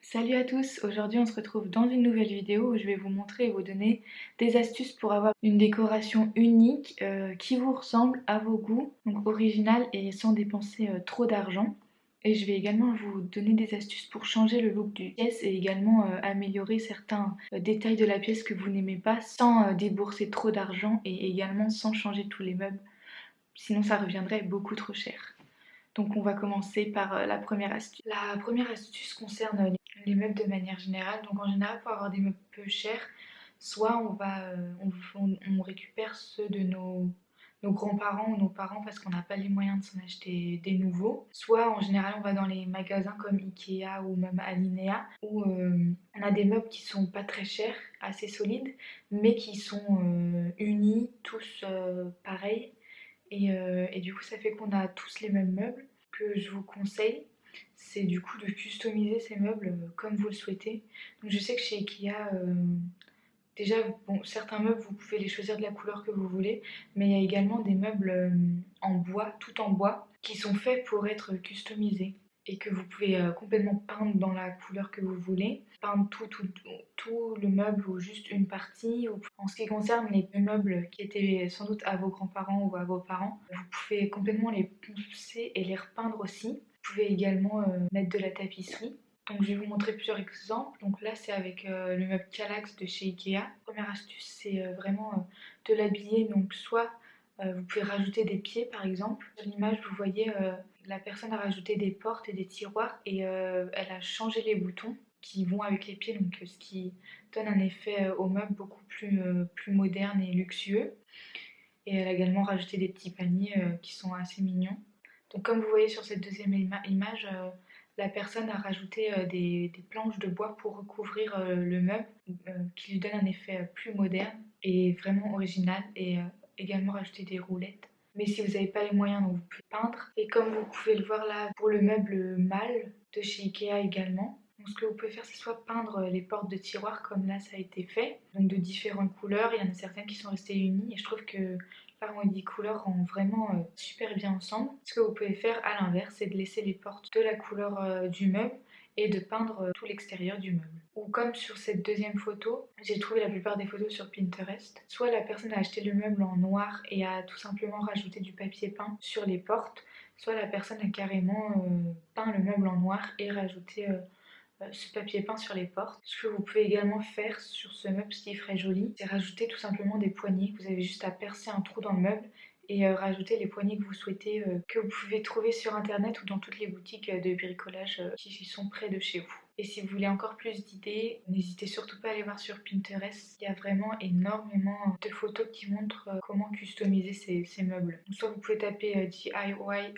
Salut à tous, aujourd'hui on se retrouve dans une nouvelle vidéo où je vais vous montrer et vous donner des astuces pour avoir une décoration unique qui vous ressemble à vos goûts, donc originale et sans dépenser trop d'argent. Et je vais également vous donner des astuces pour changer le look du pièce et également améliorer certains détails de la pièce que vous n'aimez pas sans débourser trop d'argent et également sans changer tous les meubles, sinon ça reviendrait beaucoup trop cher. Donc on va commencer par la première astuce. La première astuce concerne les meubles de manière générale. Donc en général, pour avoir des meubles peu chers, soit on récupère ceux de nos grands-parents ou nos parents parce qu'on n'a pas les moyens de s'en acheter des nouveaux. Soit en général, on va dans les magasins comme Ikea ou même Alinea où on a des meubles qui sont pas très chers, assez solides, mais qui sont unis, tous pareils. Et du coup, ça fait qu'on a tous les mêmes meubles. Que je vous conseille, c'est du coup de customiser ces meubles comme vous le souhaitez. Donc je sais que chez Ikea, déjà, bon, certains meubles, vous pouvez les choisir de la couleur que vous voulez, mais il y a également des meubles en bois, tout en bois, qui sont faits pour être customisés et que vous pouvez complètement peindre dans la couleur que vous voulez, peindre tout le meuble ou juste une partie. En ce qui concerne les meubles qui étaient sans doute à vos grands-parents ou à vos parents, vous pouvez complètement les poncer et les repeindre aussi. Vous pouvez également mettre de la tapisserie. Donc je vais vous montrer plusieurs exemples. Donc là c'est avec le meuble Kallax de chez Ikea. Première astuce, c'est vraiment de l'habiller. Donc soit vous pouvez rajouter des pieds par exemple. Sur l'image vous voyez la personne a rajouté des portes et des tiroirs et elle a changé les boutons qui vont avec les pieds, donc ce qui donne un effet au meuble beaucoup plus moderne et luxueux. Et elle a également rajouté des petits paniers qui sont assez mignons. Donc comme vous voyez sur cette deuxième image, la personne a rajouté des planches de bois pour recouvrir le meuble, qui lui donne un effet plus moderne et vraiment original, et également rajouter des roulettes. Mais si vous n'avez pas les moyens, donc vous pouvez peindre. Et comme vous pouvez le voir là, pour le meuble mâle de chez Ikea également, donc ce que vous pouvez faire, c'est soit peindre les portes de tiroirs comme là ça a été fait, donc de différentes couleurs. Il y en a certaines qui sont restées unies et je trouve que l'harmonie des couleurs rend vraiment super bien ensemble. Ce que vous pouvez faire à l'inverse, c'est de laisser les portes de la couleur du meuble et de peindre tout l'extérieur du meuble. Ou comme sur cette deuxième photo, j'ai trouvé la plupart des photos sur Pinterest. Soit la personne a acheté le meuble en noir et a tout simplement rajouté du papier peint sur les portes, soit la personne a carrément peint le meuble en noir et rajouté ce papier peint sur les portes. Ce que vous pouvez également faire sur ce meuble, ce qui ferait joli, c'est rajouter tout simplement des poignées. Vous avez juste à percer un trou dans le meuble et rajouter les poignées que vous souhaitez, que vous pouvez trouver sur internet ou dans toutes les boutiques de bricolage qui sont près de chez vous. Et si vous voulez encore plus d'idées, n'hésitez surtout pas à aller voir sur Pinterest. Il y a vraiment énormément de photos qui montrent comment customiser ces meubles. Donc, soit vous pouvez taper DIY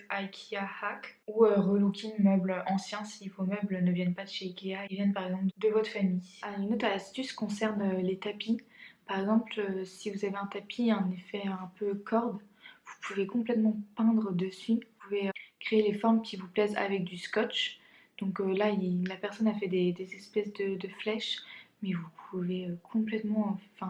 IKEA hack ou relooking meubles anciens si vos meubles ne viennent pas de chez Ikea, ils viennent par exemple de votre famille. Une autre astuce concerne les tapis. Par exemple, si vous avez un tapis, un effet un peu corde, vous pouvez complètement peindre dessus. Vous pouvez créer les formes qui vous plaisent avec du scotch. Donc là, la personne a fait des espèces de flèches, mais vous pouvez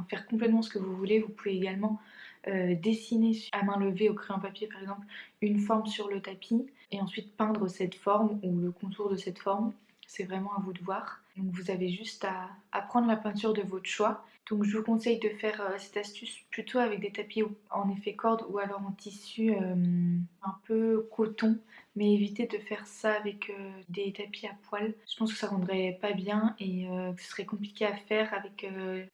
faire complètement ce que vous voulez. Vous pouvez également dessiner à main levée au crayon papier par exemple une forme sur le tapis et ensuite peindre cette forme ou le contour de cette forme. C'est vraiment à vous de voir. Donc vous avez juste à prendre la peinture de votre choix. Donc je vous conseille de faire cette astuce plutôt avec des tapis en effet corde ou alors en tissu un peu coton, mais évitez de faire ça avec des tapis à poil. Je pense que ça rendrait pas bien et que ce serait compliqué à faire avec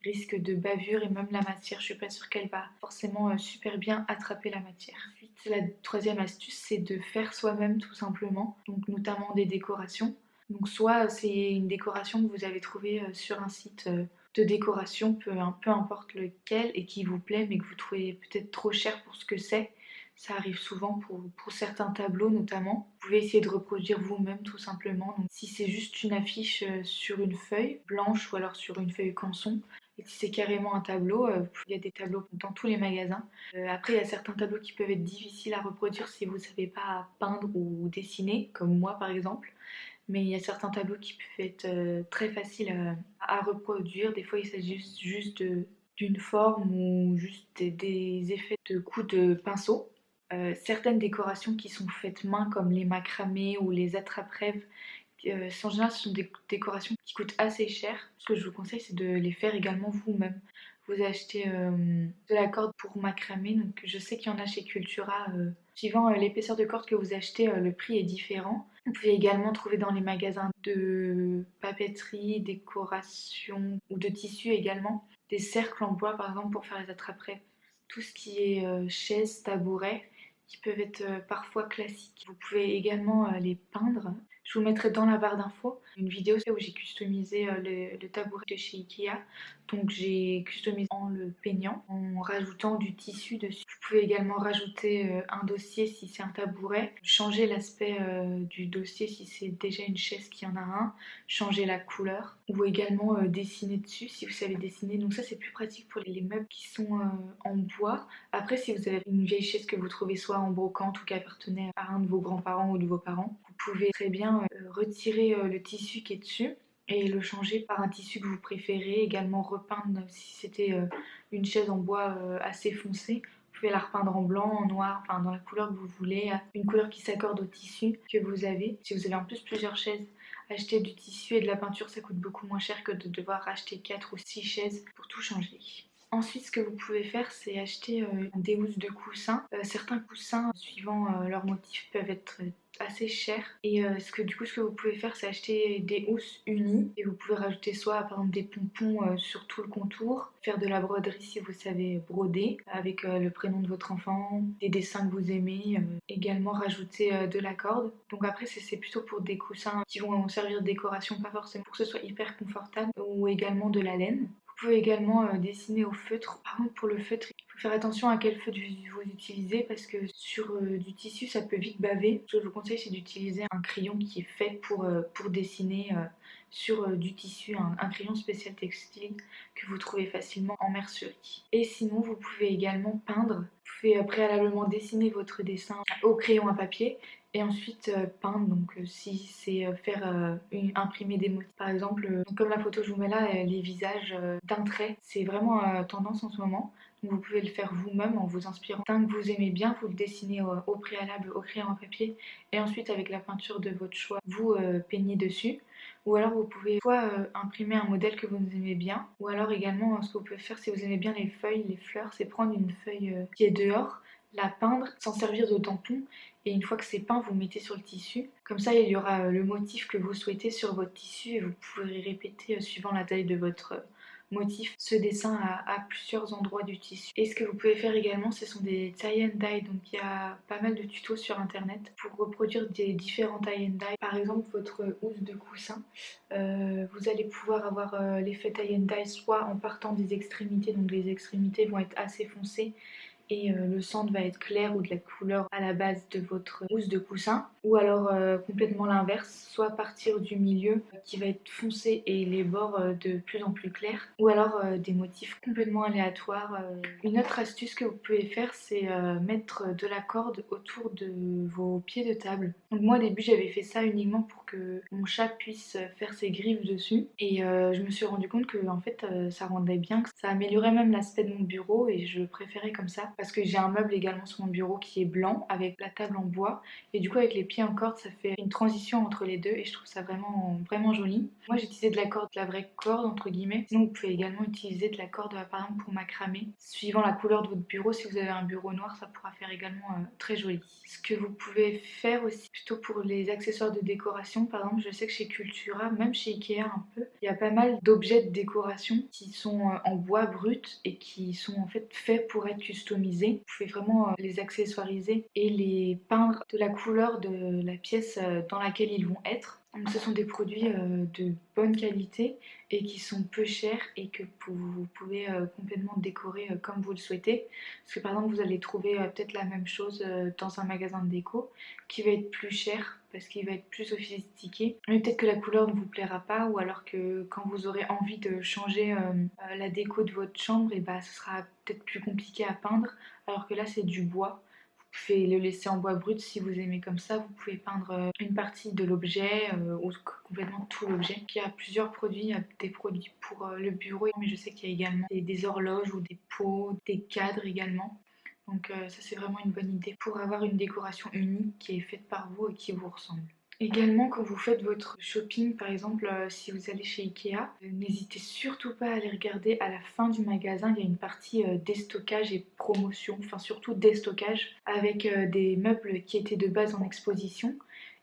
risque de bavure, et même la matière, je suis pas sûre qu'elle va forcément super bien attraper la matière. Ensuite, la troisième astuce, c'est de faire soi-même tout simplement, donc notamment des décorations. Donc soit c'est une décoration que vous avez trouvée sur un site de décoration, peu importe lequel, et qui vous plaît mais que vous trouvez peut-être trop cher pour ce que c'est. Ça arrive souvent pour certains tableaux notamment. Vous pouvez essayer de reproduire vous-même tout simplement. Donc, si c'est juste une affiche sur une feuille blanche ou alors sur une feuille canson, et si c'est carrément un tableau, il y a des tableaux dans tous les magasins. Après, il y a certains tableaux qui peuvent être difficiles à reproduire si vous ne savez pas peindre ou dessiner, comme moi par exemple. Mais il y a certains tableaux qui peuvent être très faciles à reproduire. Des fois, il s'agit juste d'une forme ou juste des effets de coups de pinceau. Certaines décorations qui sont faites main, comme les macramés ou les attrape-rêves, En général, ce sont des décorations qui coûtent assez cher. Ce que je vous conseille, c'est de les faire également vous-même. Vous achetez de la corde pour macramé. Donc, je sais qu'il y en a chez Cultura. Suivant l'épaisseur de corde que vous achetez, le prix est différent. Vous pouvez également trouver dans les magasins de papeterie, décoration ou de tissus également des cercles en bois, par exemple, pour faire les attrape-rêves. Tout ce qui est chaises, tabourets, qui peuvent être parfois classiques. Vous pouvez également les peindre. Je vous mettrai dans la barre d'infos une vidéo où j'ai customisé le tabouret de chez Ikea. Donc j'ai customisé en le peignant, en rajoutant du tissu dessus. Vous pouvez également rajouter un dossier si c'est un tabouret, changer l'aspect du dossier si c'est déjà une chaise qui en a un, changer la couleur, ou également dessiner dessus si vous savez dessiner. Donc ça c'est plus pratique pour les meubles qui sont en bois. Après, si vous avez une vieille chaise que vous trouvez soit en brocante ou qui appartenait à un de vos grands-parents ou de vos parents, vous pouvez très bien retirer le tissu qui est dessus et le changer par un tissu que vous préférez. Également repeindre si c'était une chaise en bois assez foncé. Vous pouvez la repeindre en blanc, en noir, enfin dans la couleur que vous voulez, une couleur qui s'accorde au tissu que vous avez. Si vous avez en plus plusieurs chaises, acheter du tissu et de la peinture, ça coûte beaucoup moins cher que de devoir acheter 4 ou 6 chaises pour tout changer. Ensuite, ce que vous pouvez faire, c'est acheter des housses de coussins. Certains coussins, suivant leur motif, peuvent être assez chers. Et du coup, ce que vous pouvez faire, c'est acheter des housses unies. Et vous pouvez rajouter soit, par exemple, des pompons sur tout le contour, faire de la broderie si vous savez broder, avec le prénom de votre enfant, des dessins que vous aimez. Également, rajouter de la corde. Donc après, c'est plutôt pour des coussins qui vont servir de décoration, pas forcément pour que ce soit hyper confortable, ou également de la laine. Vous pouvez également dessiner au feutre. Par contre, pour le feutre, il faut faire attention à quel feutre vous utilisez parce que sur du tissu, ça peut vite baver. Ce que je vous conseille, c'est d'utiliser un crayon qui est fait pour dessiner sur du tissu, un crayon spécial textile que vous trouvez facilement en mercerie. Et sinon, vous pouvez également peindre. Vous pouvez préalablement dessiner votre dessin au crayon à papier et ensuite peindre. Donc si c'est imprimer des motifs par exemple, comme la photo que je vous mets là, les visages d'un trait, c'est vraiment tendance en ce moment. Donc vous pouvez le faire vous-même en vous inspirant d'un que vous aimez bien, vous le dessinez au préalable au crayon à papier et ensuite avec la peinture de votre choix vous peignez dessus. Ou alors vous pouvez soit imprimer un modèle que vous aimez bien, ou alors également ce que vous pouvez faire si vous aimez bien les feuilles, les fleurs, c'est prendre une feuille qui est dehors, la peindre, s'en servir de tampon et une fois que c'est peint, vous mettez sur le tissu. Comme ça, il y aura le motif que vous souhaitez sur votre tissu et vous pourrez répéter suivant la taille de votre motif ce dessin à plusieurs endroits du tissu. Et ce que vous pouvez faire également, ce sont des tie and dye. Donc il y a pas mal de tutos sur internet pour reproduire des différents tie and dye. Par exemple, votre housse de coussin, vous allez pouvoir avoir l'effet tie and dye soit en partant des extrémités, donc les extrémités vont être assez foncées et le centre va être clair ou de la couleur à la base de votre housse de coussin, ou alors complètement l'inverse, soit partir du milieu qui va être foncé et les bords de plus en plus clairs, ou alors des motifs complètement aléatoires. Une autre astuce que vous pouvez faire, c'est mettre de la corde autour de vos pieds de table. Donc moi au début j'avais fait ça uniquement pour que mon chat puisse faire ses griffes dessus et je me suis rendu compte que en fait ça rendait bien, que ça améliorait même l'aspect de mon bureau et je préférais comme ça parce que j'ai un meuble également sur mon bureau qui est blanc avec la table en bois et du coup avec les pieds en corde ça fait une transition entre les deux et je trouve ça vraiment joli. Moi j'ai utilisé de la corde, de la vraie corde entre guillemets, sinon vous pouvez également utiliser de la corde par exemple pour macramé. Suivant la couleur de votre bureau, si vous avez un bureau noir ça pourra faire également très joli. Ce que vous pouvez faire aussi plutôt pour les accessoires de décoration, par exemple je sais que chez Cultura, même chez Ikea un peu, il y a pas mal d'objets de décoration qui sont en bois brut et qui sont en fait faits pour être customisés. Vous pouvez vraiment les accessoiriser et les peindre de la couleur de la pièce dans laquelle ils vont être. Donc, ce sont des produits de bonne qualité et qui sont peu chers et que vous pouvez complètement décorer comme vous le souhaitez. Parce que par exemple vous allez trouver peut-être la même chose dans un magasin de déco qui va être plus cher parce qu'il va être plus sophistiqué. Mais peut-être que la couleur ne vous plaira pas ou alors que quand vous aurez envie de changer la déco de votre chambre, et bah, ce sera peut-être plus compliqué à peindre alors que là c'est du bois. Vous pouvez le laisser en bois brut si vous aimez comme ça. Vous pouvez peindre une partie de l'objet ou complètement tout l'objet. Il y a plusieurs produits, il y a des produits pour le bureau, mais je sais qu'il y a également des horloges ou des pots, des cadres également. Donc ça c'est vraiment une bonne idée pour avoir une décoration unique qui est faite par vous et qui vous ressemble. Également, quand vous faites votre shopping, par exemple, si vous allez chez Ikea, n'hésitez surtout pas à aller regarder à la fin du magasin. Il y a une partie déstockage et promotion, enfin surtout déstockage, avec des meubles qui étaient de base en exposition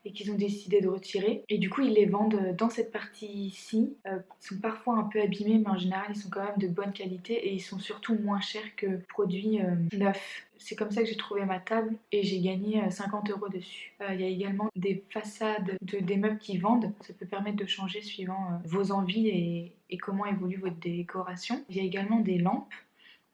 et qu'ils ont décidé de retirer. Et du coup, ils les vendent dans cette partie-ci. Ils sont parfois un peu abîmés, mais en général, ils sont quand même de bonne qualité et ils sont surtout moins chers que produits neufs. C'est comme ça que j'ai trouvé ma table et j'ai gagné 50 € dessus. Il y a également des façades des meubles qui vendent. Ça peut permettre de changer suivant vos envies et comment évolue votre décoration. Il y a également des lampes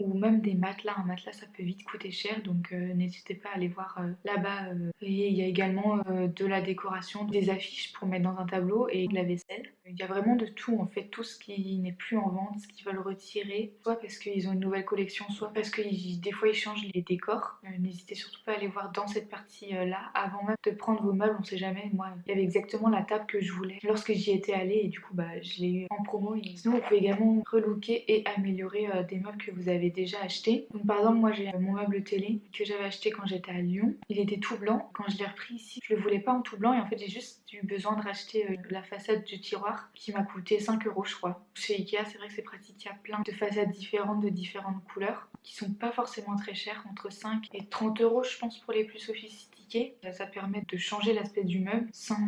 ou même des matelas. Un matelas, ça peut vite coûter cher, donc n'hésitez pas à aller voir là-bas. Et il y a également de la décoration, des affiches pour mettre dans un tableau et de la vaisselle. Il y a vraiment de tout en fait, tout ce qui n'est plus en vente, ce qu'ils veulent retirer, soit parce qu'ils ont une nouvelle collection, soit parce que des fois ils changent les décors. N'hésitez surtout pas à aller voir dans cette partie-là avant même de prendre vos meubles, on sait jamais. Moi, il y avait exactement la table que je voulais lorsque j'y étais allée et du coup, je l'ai eu en promo. Et sinon, vous pouvez également relooker et améliorer des meubles que vous avez déjà achetés. Donc par exemple, moi j'ai mon meuble télé que j'avais acheté quand j'étais à Lyon. Il était tout blanc. Quand je l'ai repris ici, je le voulais pas en tout blanc et en fait j'ai juste eu besoin de racheter la façade du tiroir qui m'a coûté 5 € je crois. Chez Ikea, c'est vrai que c'est pratique, il y a plein de façades différentes de différentes couleurs qui sont pas forcément très chères, entre 5 et 30 € je pense pour les plus sophistiqués. Ça permet de changer l'aspect du meuble sans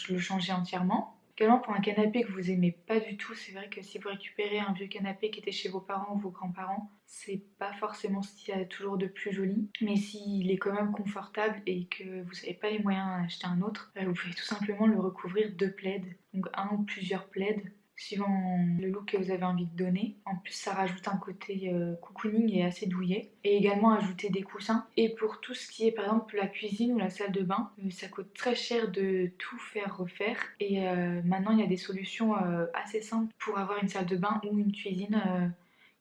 le changer entièrement. Également pour un canapé que vous aimez pas du tout, c'est vrai que si vous récupérez un vieux canapé qui était chez vos parents ou vos grands-parents, c'est pas forcément ce qu'il y a toujours de plus joli. Mais s'il est quand même confortable et que vous n'avez pas les moyens d'acheter un autre, vous pouvez tout simplement le recouvrir de plaids, donc un ou plusieurs plaids suivant le look que vous avez envie de donner. En plus, ça rajoute un côté cocooning et assez douillet. Et également ajouter des coussins. Et pour tout ce qui est par exemple la cuisine ou la salle de bain, ça coûte très cher de tout faire refaire. Et maintenant, il y a des solutions assez simples pour avoir une salle de bain ou une cuisine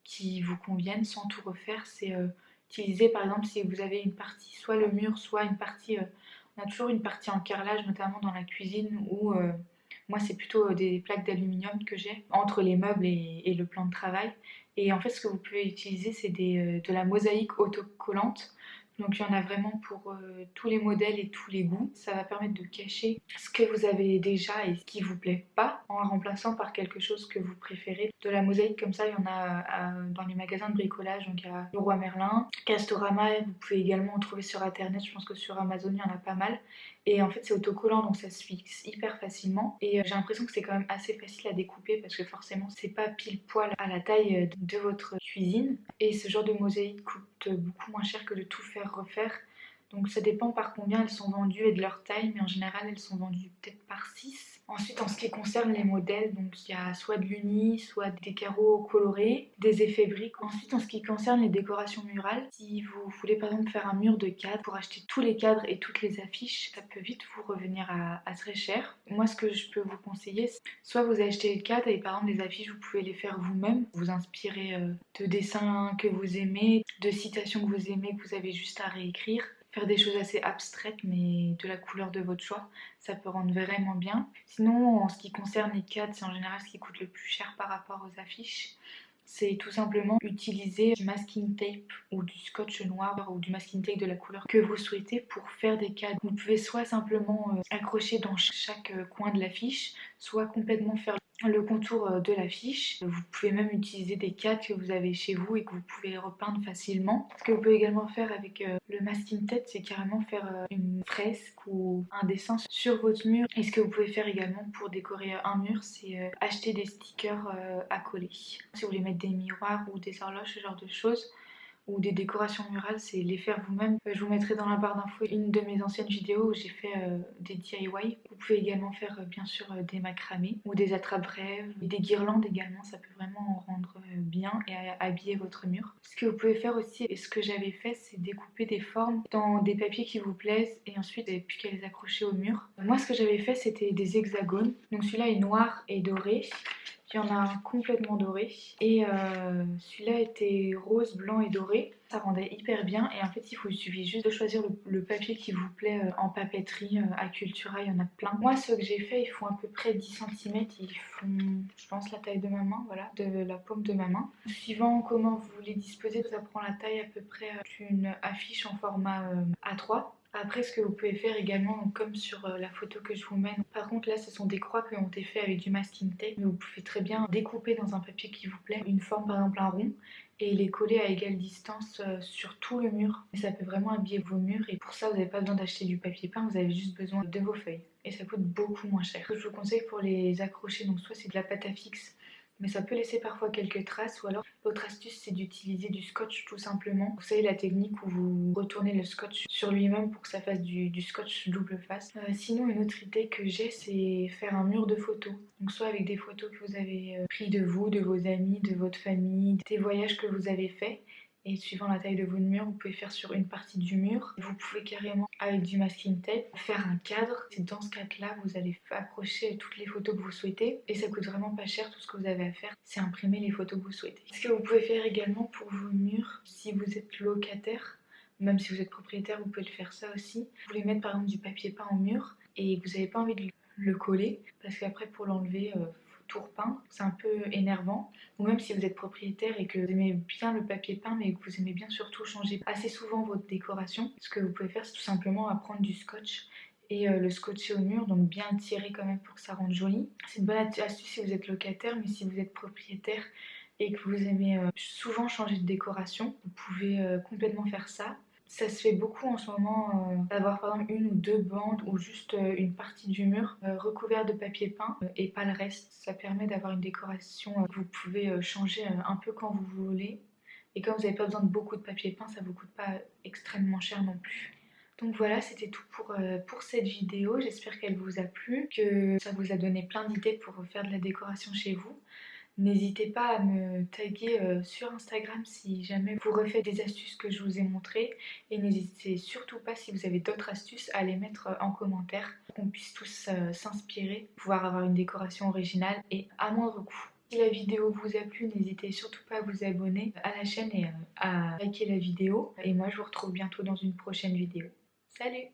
qui vous conviennent sans tout refaire. C'est utiliser par exemple si vous avez une partie, soit le mur, soit une partie... on a toujours une partie en carrelage, notamment dans la cuisine où... moi, c'est plutôt des plaques d'aluminium que j'ai entre les meubles et le plan de travail. Et en fait, ce que vous pouvez utiliser, c'est de la mosaïque autocollante. Donc, il y en a vraiment pour tous les modèles et tous les goûts. Ça va permettre de cacher ce que vous avez déjà et ce qui vous plaît pas en remplaçant par quelque chose que vous préférez. De la mosaïque comme ça, il y en a dans les magasins de bricolage. Donc, il y a Leroy Merlin, Castorama. Vous pouvez également en trouver sur Internet. Je pense que sur Amazon, il y en a pas mal. Et en fait, c'est autocollant, donc ça se fixe hyper facilement. Et j'ai l'impression que c'est quand même assez facile à découper parce que forcément, c'est pas pile poil à la taille de votre cuisine. Et ce genre de mosaïque coûte beaucoup moins cher que de tout faire refaire. Donc ça dépend par combien elles sont vendues et de leur taille, mais en général, elles sont vendues peut-être par 6. Ensuite, en ce qui concerne les modèles, donc il y a soit de l'uni, soit des carreaux colorés, des effets briques. Ensuite, en ce qui concerne les décorations murales, si vous voulez par exemple faire un mur de cadres, pour acheter tous les cadres et toutes les affiches, ça peut vite vous revenir à très cher. Moi, ce que je peux vous conseiller, c'est soit vous achetez les cadres et par exemple les affiches, vous pouvez les faire vous-même, vous inspirer de dessins que vous aimez, de citations que vous aimez, que vous avez juste à réécrire. Faire des choses assez abstraites mais de la couleur de votre choix, ça peut rendre vraiment bien. Sinon, en ce qui concerne les cadres, c'est en général ce qui coûte le plus cher par rapport aux affiches. C'est tout simplement utiliser du masking tape ou du scotch noir ou du masking tape de la couleur que vous souhaitez pour faire des cadres. Vous pouvez soit simplement accrocher dans chaque coin de l'affiche, soit complètement faire le contour de l'affiche. Vous pouvez même utiliser des cadres que vous avez chez vous et que vous pouvez repeindre facilement. Ce que vous pouvez également faire avec le masking tape, c'est carrément faire une fresque ou un dessin sur votre mur. Et ce que vous pouvez faire également pour décorer un mur, c'est acheter des stickers à coller. Si vous voulez mettre des miroirs ou des horloges, ce genre de choses, ou des décorations murales, c'est les faire vous-même. Je vous mettrai dans la barre d'infos une de mes anciennes vidéos où j'ai fait des DIY. Vous pouvez également faire bien sûr des macramés ou des attrape-rêves, des guirlandes également, ça peut vraiment rendre bien et habiller votre mur. Ce que vous pouvez faire aussi, et ce que j'avais fait, c'est découper des formes dans des papiers qui vous plaisent et ensuite vous n'avez plus qu'à les accrocher au mur. Moi, ce que j'avais fait, c'était des hexagones. Donc celui-là est noir et doré. Il y en a un complètement doré et celui-là était rose, blanc et doré. Ça rendait hyper bien et en fait il suffit juste de choisir le papier qui vous plaît en papeterie, à Cultura, il y en a plein. Moi ceux que j'ai fait ils font à peu près 10 cm, ils font je pense la taille de ma main, voilà, de la paume de ma main. Suivant comment vous les disposez, ça prend la taille à peu près d'une affiche en format A3 Après, ce que vous pouvez faire également, donc comme sur la photo que je vous mets, par contre là ce sont des croix qui ont été faites avec du masking tape, mais vous pouvez très bien découper dans un papier qui vous plaît une forme, par exemple un rond, et les coller à égale distance sur tout le mur. Et ça peut vraiment habiller vos murs, et pour ça vous n'avez pas besoin d'acheter du papier peint, vous avez juste besoin de vos feuilles. Et ça coûte beaucoup moins cher. Ce que je vous conseille pour les accrocher, donc soit c'est de la pâte à fixe, mais ça peut laisser parfois quelques traces, ou alors l'autre astuce c'est d'utiliser du scotch tout simplement. Vous savez la technique où vous retournez le scotch sur lui-même pour que ça fasse du scotch double face. Sinon une autre idée que j'ai c'est faire un mur de photos. Donc soit avec des photos que vous avez pris de vous, de vos amis, de votre famille, des voyages que vous avez faits. Et suivant la taille de votre mur, vous pouvez faire sur une partie du mur. Vous pouvez carrément, avec du masking tape, faire un cadre. C'est dans ce cadre-là, vous allez accrocher toutes les photos que vous souhaitez. Et ça coûte vraiment pas cher. Tout ce que vous avez à faire, c'est imprimer les photos que vous souhaitez. Ce que vous pouvez faire également pour vos murs, si vous êtes locataire, même si vous êtes propriétaire, vous pouvez le faire ça aussi. Vous voulez mettre par exemple du papier peint en mur et vous n'avez pas envie de le coller, parce qu'apré pour l'enlever, tout repeint, c'est un peu énervant. Ou même si vous êtes propriétaire et que vous aimez bien le papier peint mais que vous aimez bien surtout changer assez souvent votre décoration, ce que vous pouvez faire c'est tout simplement prendre du scotch et le scotcher au mur, donc bien tirer quand même pour que ça rende joli. C'est une bonne astuce si vous êtes locataire, mais si vous êtes propriétaire et que vous aimez souvent changer de décoration, vous pouvez complètement faire ça. Ça se fait beaucoup en ce moment d'avoir par exemple une ou deux bandes ou juste une partie du mur recouverte de papier peint et pas le reste. Ça permet d'avoir une décoration que vous pouvez changer un peu quand vous voulez. Et comme vous n'avez pas besoin de beaucoup de papier peint, ça ne vous coûte pas extrêmement cher non plus. Donc voilà, c'était tout pour cette vidéo. J'espère qu'elle vous a plu, que ça vous a donné plein d'idées pour faire de la décoration chez vous. N'hésitez pas à me taguer sur Instagram si jamais vous refaites des astuces que je vous ai montrées. Et n'hésitez surtout pas, si vous avez d'autres astuces, à les mettre en commentaire pour qu'on puisse tous s'inspirer, pouvoir avoir une décoration originale et à moindre coût. Si la vidéo vous a plu, n'hésitez surtout pas à vous abonner à la chaîne et à liker la vidéo. Et moi, je vous retrouve bientôt dans une prochaine vidéo. Salut!